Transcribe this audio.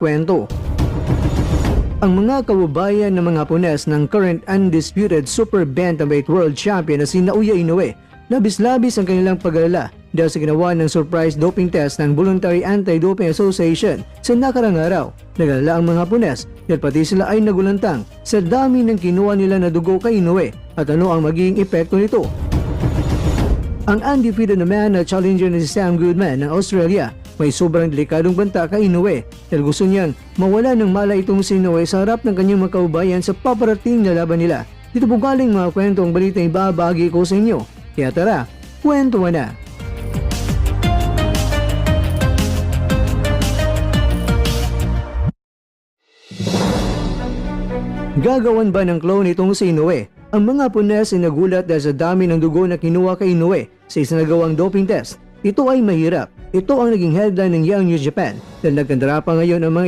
kwento. Ang mga kababayan ng mga punes ng current undisputed super bantamweight world champion na si Naoya Inoue, labis-labis ang kanilang pag-alala dahil sa ginawa ng surprise doping test ng Voluntary Anti-Doping Association sa nakarang araw. Nag-alala ang mga punes dahil pati sila ay nagulantang sa dami ng kinuha nila na dugo kay Inoue at ano ang magiging epekto nito. Ang undefeated naman na challenger na si Sam Goodman ng Australia may sobrang delikadong banta kay Inoue dahil gusto niyang mawala ng mala itong si Inoue sa harap ng kanyang mga kaubayan sa paparating na laban nila. Dito po galing mga kwentong balita ang ibabahagi ko sa inyo. Kaya tara, kwentuhan na! Gagawan ba ng clone itong si Inoue? Ang mga punes ay nagulat dahil sa dami ng dugo na kinuha kay Inoue sa isinagawang doping test. Ito ay mahirap. Ito ang naging headline ng Young News Japan dahil nagkandara pa ngayon ang mga